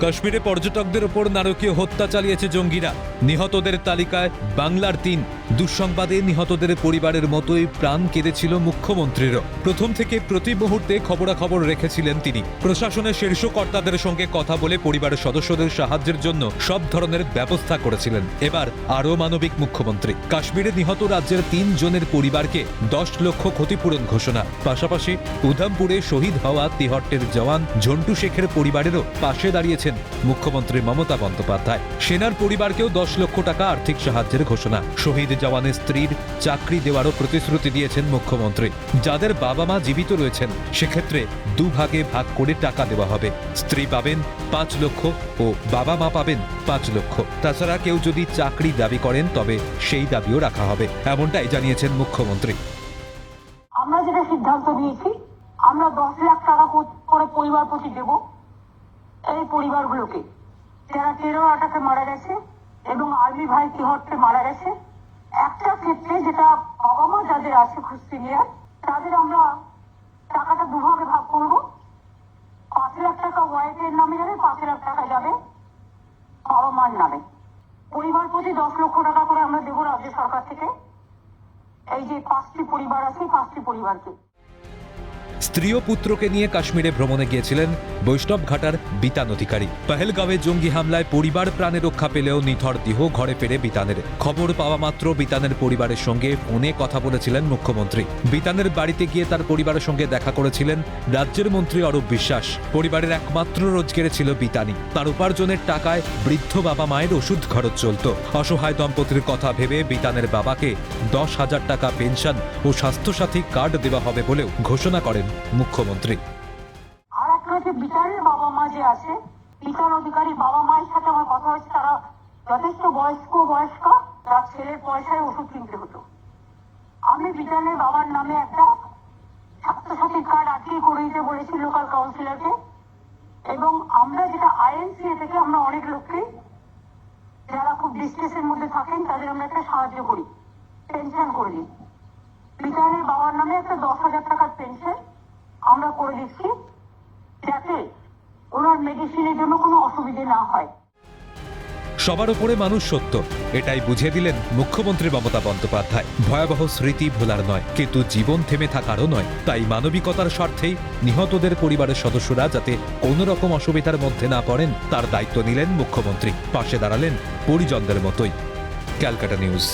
কাশ্মীরে পর্যটকদের ওপর নারকীয় হত্যা চালিয়েছে জঙ্গিরা। নিহতদের তালিকায় বাংলার 3। দুঃসংবাদে নিহতদের পরিবারের মতোই প্রাণ কেঁদেছিল মুখ্যমন্ত্রীরও। প্রথম থেকে প্রতি মুহূর্তে খবরাখবর রেখেছিলেন তিনি। প্রশাসনের শীর্ষ কর্তাদের সঙ্গে কথা বলে পরিবারের সদস্যদের সাহায্যের জন্য সব ধরনের ব্যবস্থা করেছিলেন। এবার আরও মানবিক মুখ্যমন্ত্রী। কাশ্মীরে নিহত রাজ্যের 3 জনের পরিবারকে 10 লক্ষ ক্ষতিপূরণ ঘোষণা। পাশাপাশি উধামপুরে শহীদ হওয়া তিহট্টের জওয়ান ঝন্টু শেখের পরিবারেরও পাশে দাঁড়িয়েছেন মুখ্যমন্ত্রী মমতা বন্দ্যোপাধ্যায়। সেনার পরিবারকেও 10 লক্ষ টাকা আর্থিক সাহায্যের ঘোষণা। শহীদ জওয়ানের স্ত্রীর চাকরি দেওয়ারও প্রতিশ্রুতি দিয়েছেন মুখ্যমন্ত্রী। যাদের বাবা মা জীবিত রয়েছেন সেক্ষেত্রে 2 ভাগে ভাগ করে টাকা দেওয়া হবে। স্ত্রী পাবেন 5 লক্ষ ও বাবা মা পাবেন 5 লক্ষ। তাছাড়া কেউ যদি চাকরি দাবি করেন তবে সেই দাবিও রাখা হবে, এমনটাই জানিয়েছেন মুখ্যমন্ত্রী। আমরা যেটা সিদ্ধান্ত নিয়েছি, আমরা 10 লাখ টাকা করে পরিবার প্রতি দেব এই পরিবারগুলোকে যারা টেরর আটাকে মারা গেছে এবং আর্মি ভাই তিহট্টে মারা গেছে। একটা ক্ষেত্রে যেটা বাবা মা যাদের আছে সিনিয়র, তাদের আমরা টাকাটা 2 ভাগে ভাগ করব। 5 লাখ টাকা ওয়াইফের নামে যাবে, 5 লাখ টাকা যাবে বাবা মার নামে। পরিবার প্রতি 10 লক্ষ টাকা করে আমরা দেবো রাজ্য সরকার থেকে। এই যে 5টি পরিবার আছে, 5টি পরিবারকে। স্ত্রী ও পুত্রকে নিয়ে কাশ্মীরে ভ্রমণে গিয়েছিলেন বৈষ্ণবঘাটার বিতান অধিকারী। পহেলগাঁওয়ে জঙ্গি হামলায় পরিবার প্রাণে রক্ষা পেলেও নিথর দেহ ঘরে ফেরে বিতানের। খবর পাওয়া মাত্র বিতানের পরিবারের সঙ্গে ফোনে কথা বলেছিলেন মুখ্যমন্ত্রী। বিতানের বাড়িতে গিয়ে তার পরিবারের সঙ্গে দেখা করেছিলেন রাজ্যের মন্ত্রী অরূপ বিশ্বাস। পরিবারের একমাত্র রোজগারে ছিল বিতানি। তার উপার্জনের টাকায় বৃদ্ধ বাবা মায়ের ওষুধ খরচ চলত। অসহায় দম্পতির কথা ভেবে বিতানের বাবাকে 10,000 টাকা পেনশন ও স্বাস্থ্যসাথী কার্ড দেওয়া হবে বলেও ঘোষণা করেন মুখ্যমন্ত্রী। আর একটা হচ্ছে বিতানের বাবা মা যে আছে, বিতান অধিকারী বাবা মায়ের সাথে আমার কথা হচ্ছে, তারা যথেষ্ট বয়স্কা, তার ছেলের পয়সায় ওষুধ কিনতে হতো। আমি বিতানের বাবার নামে একটা স্বাস্থ্যসাথী কার্ড আজকেই করে দিতে বলেছি লোকাল কাউন্সিলরকে। এবং আমরা যেটা আইএনসিএ থেকে আমরা অনেক লোককে যারা খুব ডিস্ট্রেসের মধ্যে থাকেন তাদের আমরা একটা সাহায্য করি, পেনশন করে দিই। বিতানের বাবার নামে একটা 10,000 টাকার পেনশন আমরা করে দিচ্ছি, যাতে ওনার মেডিসিনের জন্য কোনো অসুবিধে না হয়। সবার উপরে মানুষ সত্য, এটাই বুঝিয়ে দিলেন মুখ্যমন্ত্রী মমতা বন্দ্যোপাধ্যায়। ভয়াবহ স্মৃতি ভোলার নয়, কিন্তু জীবন থেমে থাকারও নয়। তাই মানবিকতার স্বার্থেই নিহতদের পরিবারের সদস্যরা যাতে কোনো রকম অসুবিধার মধ্যে না পড়েন তার দায়িত্ব নিলেন মুখ্যমন্ত্রী। পাশে দাঁড়ালেন পরিজনদের মতোই। ক্যালকাটা নিউজ।